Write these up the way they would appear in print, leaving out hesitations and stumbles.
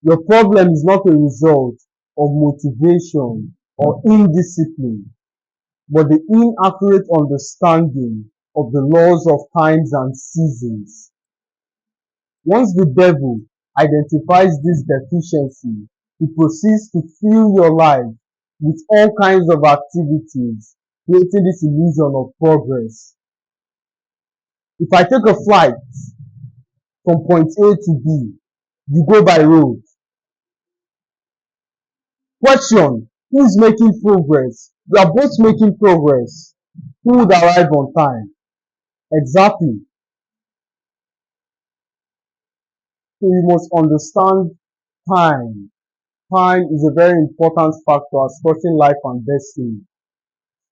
Your problem is not a result of motivation or indiscipline, but the inaccurate understanding of the laws of times and seasons. Once the devil identifies this deficiency, he proceeds to fill your life with all kinds of activities, creating this illusion of progress. If I take a flight from point A to B, you go by road. Question: who is making progress? We are both making progress. Who would arrive on time? Exactly. So you must understand time. Time is a very important factor as touching life and destiny.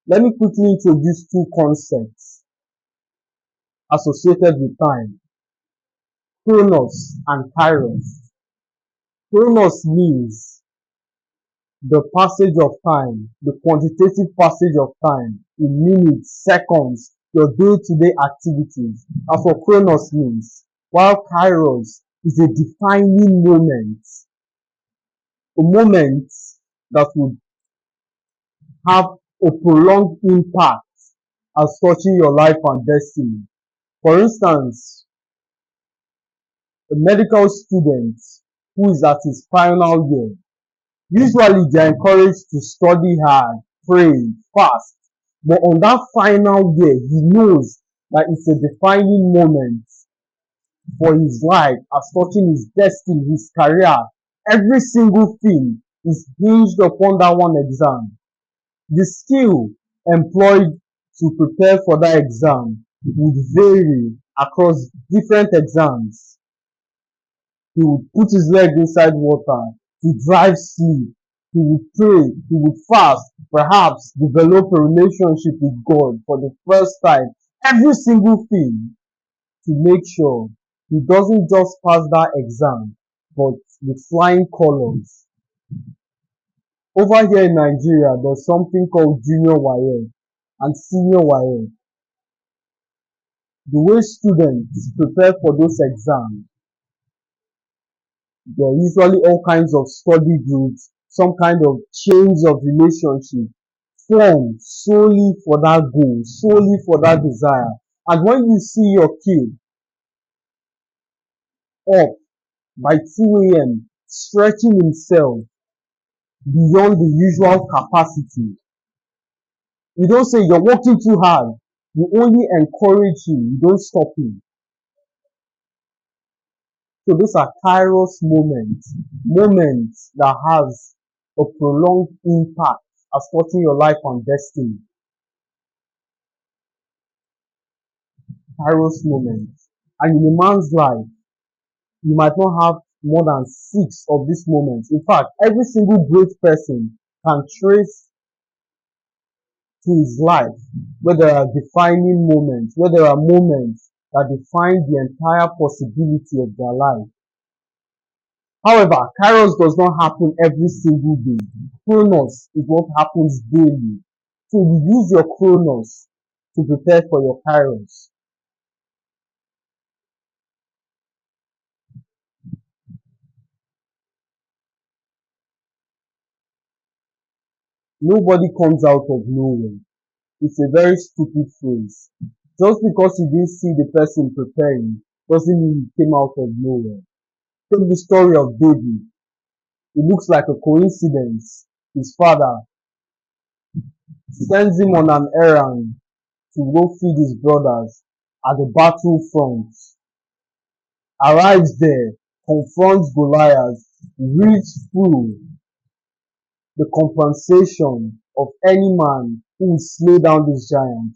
Let me quickly introduce two concepts associated with time: chronos and kairos. Chronos means the passage of time, the quantitative passage of time in minutes, seconds, your day-to-day activities. That's what chronos means. While kairos is a defining moment, a moment that would have a prolonged impact as touching your life and destiny. For instance, a medical student who is at his final year, usually they are encouraged to study hard, pray, fast. But on that final year, he knows that it's a defining moment for his life as touching his destiny, his career. Every single thing is hinged upon that one exam. The skill employed to prepare for that exam would vary across different exams. He would put his leg inside water to drive sleep. He would pray, he would fast, perhaps develop a relationship with God for the first time. Every single thing to make sure he doesn't just pass that exam, but with flying colors. Over here in Nigeria, there's something called Junior WAEC and Senior WAEC. The way students prepare for those exams, there are usually all kinds of study groups, some kind of chains of relationship formed solely for that goal, solely for that desire. And when you see your kid up by 2 a.m. stretching himself beyond the usual capacity, you don't say you're working too hard. You only encourage him, you don't stop him. So these are kairos moments, moments that has a prolonged impact as touching your life and destiny. Kairos moments. And in a man's life, you might not have more than 6 of these moments. In fact, every single great person can trace to his life where there are defining moments, where there are moments that define the entire possibility of their life. However, kairos does not happen every single day. Chronos is what happens daily. So you use your chronos to prepare for your kairos. Nobody comes out of nowhere. It's a very stupid phrase. Just because you didn't see the person preparing doesn't mean he came out of nowhere. Take the story of David. It looks like a coincidence. His father sends him on an errand to go feed his brothers at the battlefront. Arrives there, confronts Goliath, reads through the compensation of any man who will slay down this giant,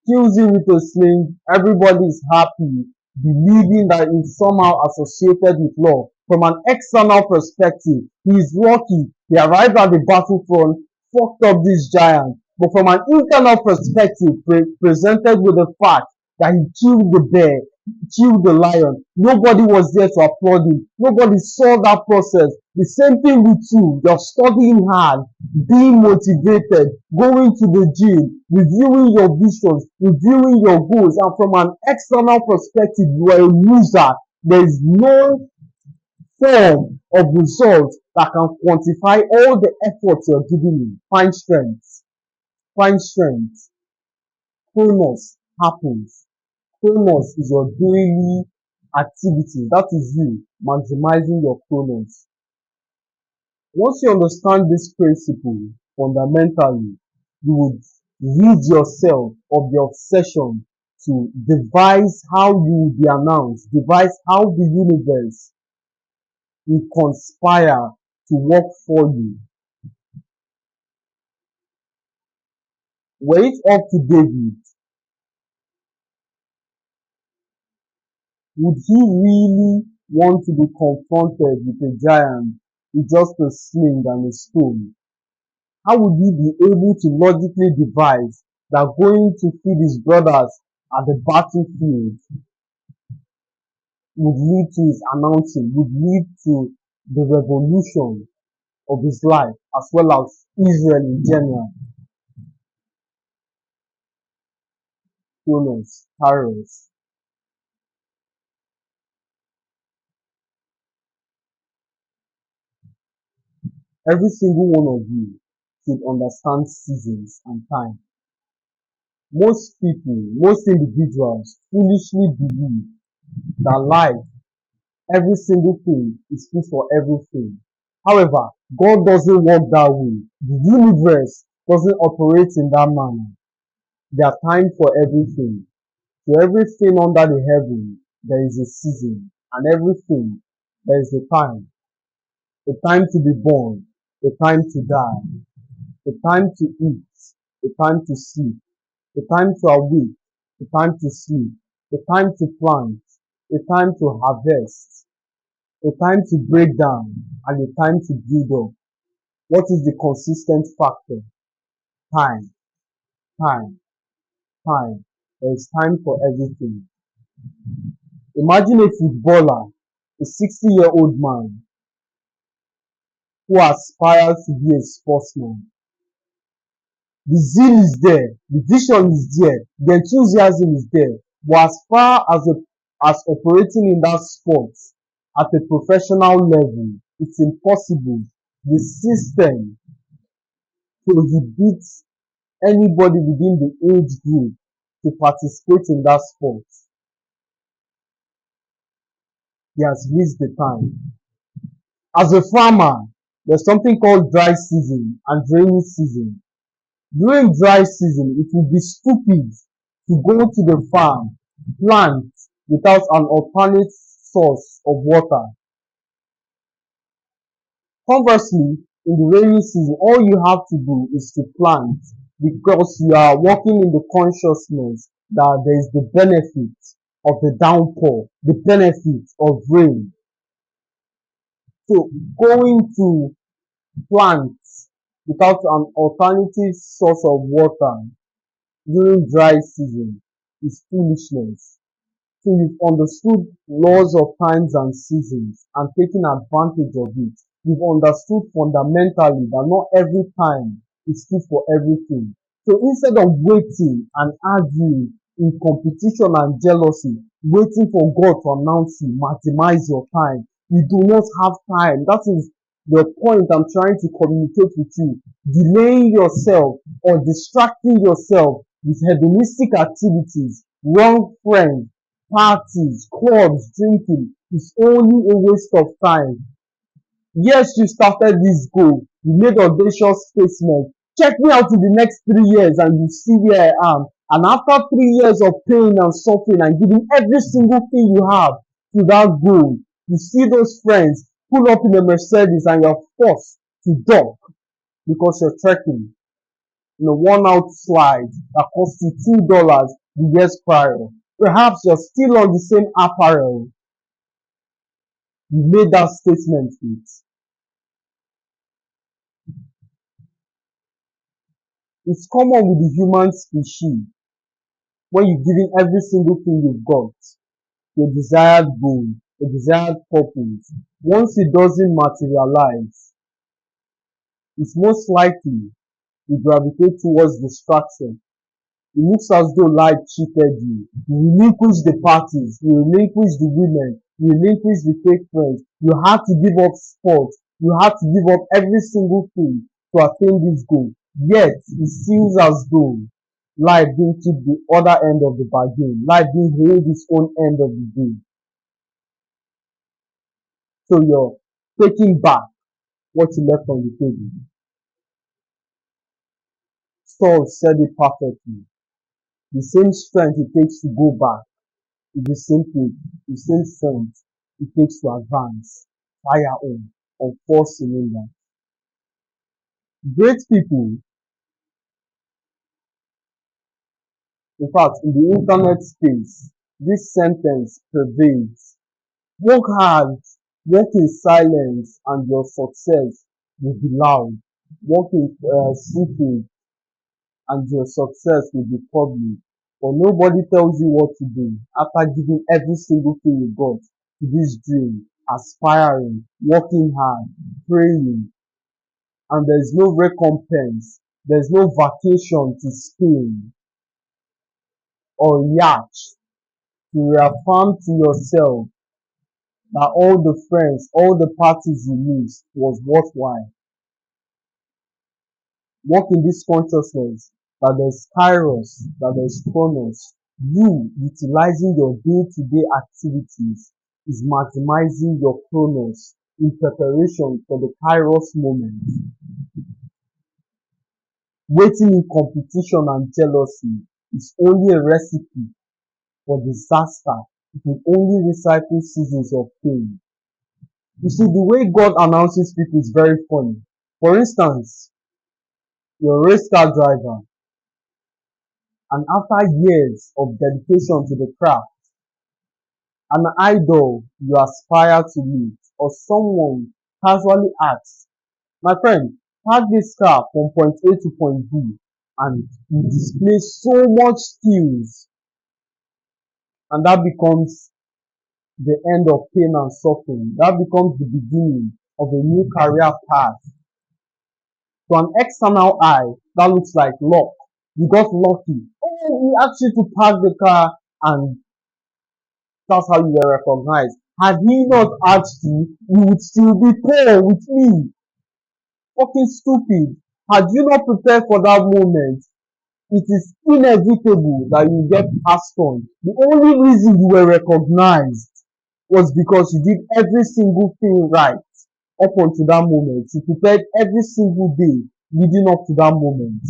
kills him with a sling. Everybody is happy, believing that it's somehow associated with law. From an external perspective, he is lucky. He arrived at the battlefront, fucked up this giant. But from an internal perspective, presented with the fact that he killed the bear, killed the lion, nobody was there to applaud him. Nobody saw that process. The same thing with you. You're studying hard, being motivated, going to the gym, reviewing your visions, reviewing your goals, and from an external perspective, you are a loser. There is no form of results that can quantify all the effort you're giving in. Find strength. Find strength. Chronos happens. Chronos is your daily activity. That is you maximizing your chronos. Once you understand this principle fundamentally, you would rid yourself of the obsession to devise how you will be announced, devise how the universe will conspire to work for you. Were it up to David, would he really want to be confronted with a giant with just a sling and a stone? How would he be able to logically devise that going to feed his brothers at the battlefield would lead to his announcing, would lead to the revolution of his life as well as Israel in general? Chronos, Kairos. Every single one of you should understand seasons and time. Most people, most individuals foolishly believe that life, every single thing is fit for everything. However, God doesn't work that way. The universe doesn't operate in that manner. There are time for everything. To everything under the heaven, there is a season, and everything, there is a time. A time to be born, a time to die, a time to eat, a time to sleep, a time to awake, a time to sleep, a time to plant, a time to harvest, a time to break down, and a time to build up. What is the consistent factor? Time, time, time. There is time for everything. Imagine a footballer, a 60-year-old man who aspires to be a sportsman. The zeal is there, the vision is there, the enthusiasm is there. But as far as operating in that sport at a professional level, it's impossible. The system prohibits anybody within the age group to participate in that sport. He has missed the time. As a farmer, there's something called dry season and rainy season. During dry season, it would be stupid to go to the farm, plant without an alternate source of water. Conversely, in the rainy season, all you have to do is to plant because you are working in the consciousness that there is the benefit of the downpour, the benefit of rain. So going to plant without an alternative source of water during dry season is foolishness. So you've understood laws of times and seasons and taken advantage of it. You've understood fundamentally that not every time is fit for everything. So instead of waiting and arguing in competition and jealousy, waiting for God to announce you, maximize your time. You do not have time. That is the point I'm trying to communicate with you. Delaying yourself or distracting yourself with hedonistic activities, wrong friends, parties, clubs, drinking is only a waste of time. Yes, you started this goal. You made audacious statement. Check me out in the next 3 years and you see where I am. And after 3 years of pain and suffering and giving every single thing you have to that goal, you see those friends pull up in a Mercedes and you're forced to dock because you're trekking in a worn-out slide that cost you $2 the years prior. Perhaps you're still on the same apparel you made that statement with. It's common with the human species when you're giving every single thing you've got, your desired goal, your desired purpose. Once it doesn't materialize, it's most likely you gravitate towards distraction. It looks as though life cheated you. You relinquish the parties, you relinquish the women, you relinquish the fake friends, You had to give up sports. You had to give up every single thing to attain this goal. Yet, it seems as though life didn't keep the other end of the bargain. Life didn't hold its own end of the deal. So you're taking back what you left on the table. Saul said it perfectly. The same strength it takes to go back is the same strength it takes to advance. Fire on 4 cylinders. Great people, in fact, in the internet space, this sentence pervades. Work hard, work in silence, and your success will be loud. Work in secret, and your success will be public. But nobody tells you what to do after giving every single thing you got to this dream, aspiring, working hard, praying, and there's no recompense. There's no vacation to Spain or yacht to reaffirm to yourself that all the friends, all the parties you missed was worthwhile. Walk in this consciousness that there's kairos, that there's chronos. You utilizing your day-to-day activities is maximizing your chronos in preparation for the kairos moment. Waiting in competition and jealousy is only a recipe for disaster. It will only recycle seasons of pain. You see, the way God announces people is very funny. For instance, you're a race car driver, and after years of dedication to the craft, an idol you aspire to meet, or someone casually asks, my friend, park this car from point A to point B, and you display so much skills, and that becomes the end of pain and suffering. That becomes the beginning of a new career path. To an external eye, that looks like luck. You got lucky. Oh, he asked you to park the car, and that's how you were recognized. Had he not asked you, you would still be poor with me. Fucking stupid. Had you not prepared for that moment, it is inevitable that you get passed on. The only reason you were recognized was because you did every single thing right up until that moment. You prepared every single day leading up to that moment.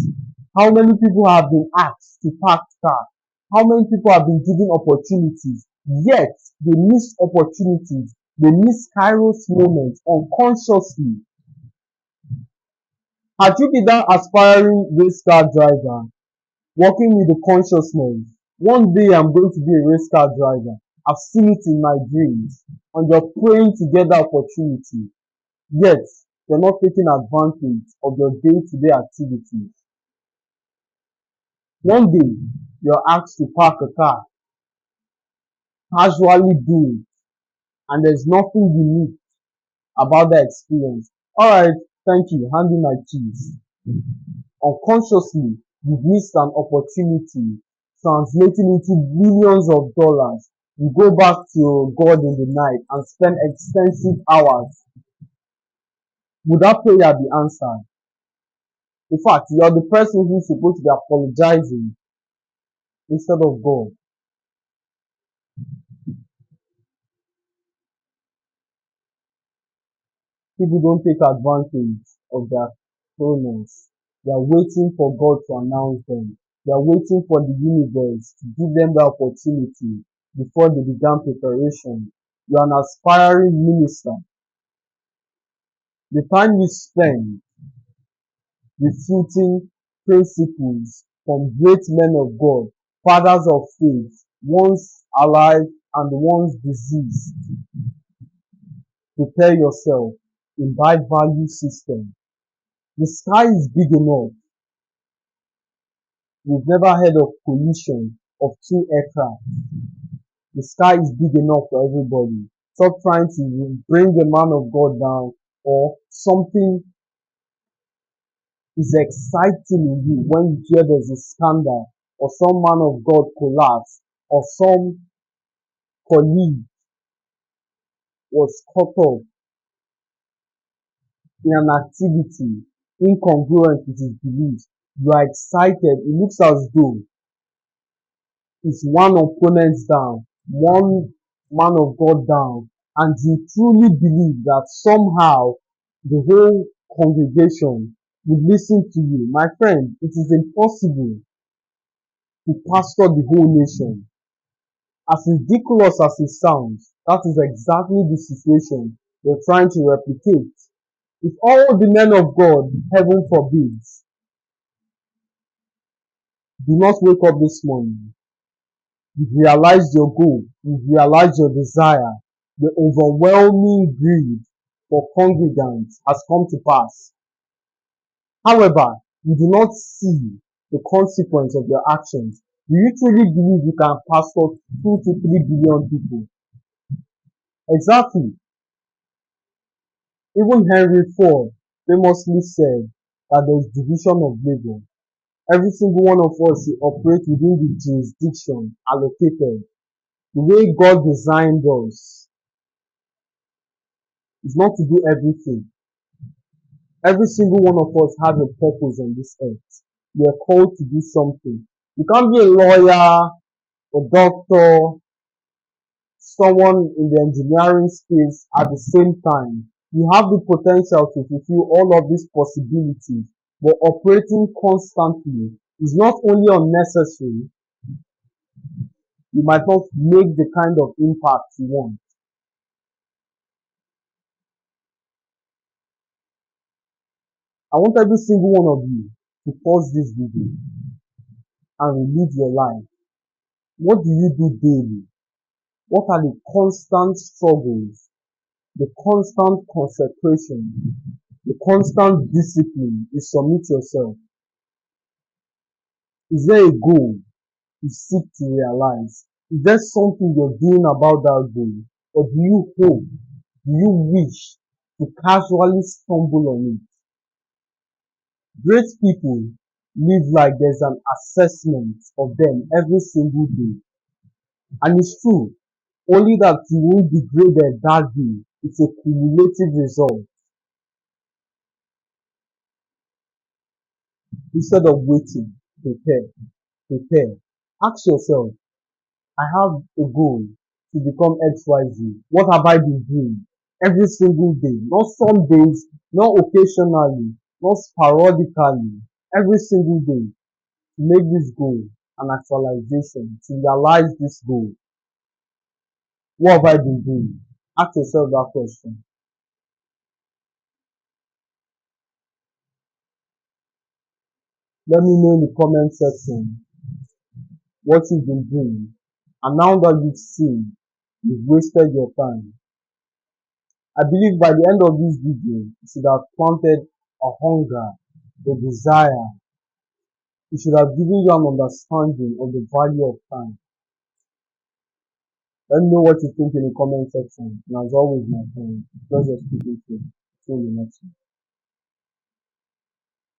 How many people have been asked to park car? How many people have been given opportunities, yet they miss opportunities, they miss kairos moments unconsciously? Had you been that aspiring race car driver, working with the consciousness, one day I'm going to be a race car driver. I've seen it in my dreams, and you're praying to get that opportunity, yet you're not taking advantage of your day-to-day activities. One day, you're asked to park a car, casually do it, and there's nothing unique about the experience. Alright, thank you, hand me my keys. Unconsciously, you've missed an opportunity translating into millions of dollars. You go back to God in the night and spend extensive hours. Would that prayer be answered? In fact, you are the person who's supposed to be apologizing instead of God. People don't take advantage of their chronos. They are waiting for God to announce them. They are waiting for the universe to give them the opportunity before they began preparation. You are an aspiring minister. The time you spend refuting principles from great men of God, fathers of faith, once alive and once deceased, prepare yourself in that value system. The sky is big enough. We've never heard of collision of two aircraft. The sky is big enough for everybody. Stop trying to bring a man of God down, or something is exciting in you when you hear there's a scandal, or some man of God collapse, or some colleague was caught up in an activity incongruent with his beliefs, you are excited. It looks as though it's one opponent down, one man of God down, and you truly believe that somehow the whole congregation would listen to you. My friend, it is impossible to pastor the whole nation. As ridiculous as it sounds, that is exactly the situation you're trying to replicate. If all the men of God, heaven forbids, do not wake up this morning, you've realized your goal, you've realized your desire, the overwhelming greed for congregants has come to pass. However, you do not see the consequence of your actions. Do you truly believe you can pastor 2 to 3 billion people? Exactly. Even Henry Ford famously said that there is division of labor. Every single one of us should operate within the jurisdiction allocated. The way God designed us is not to do everything. Every single one of us has a purpose on this earth. We are called to do something. You can't be a lawyer, a doctor, someone in the engineering space at the same time. You have the potential to fulfill all of these possibilities, but operating constantly is not only unnecessary, you might not make the kind of impact you want. I want every single one of you to pause this video and relive your life. What do you do daily? What are the constant struggles, the constant consecration, the constant discipline you submit yourself? Is there a goal you seek to realize? Is there something you're doing about that goal? Or do you hope, do you wish to casually stumble on it? Great people live like there's an assessment of them every single day. And it's true, only that you won't be graded that day. It's a cumulative result. Instead of waiting, prepare, prepare. Ask yourself, I have a goal to become XYZ. What have I been doing every single day? Not some days, not occasionally, not sporadically. Every single day to make this goal an actualization, to realize this goal. What have I been doing? Ask yourself that question. Let me know in the comment section what you've been doing. And now that you've seen, you've wasted your time. I believe by the end of this video, you should have planted a hunger, a desire. It should have given you an understanding of the value of time. Let me know what you think in the comment section. And as always, my friend, pleasure speaking to you. See you next time.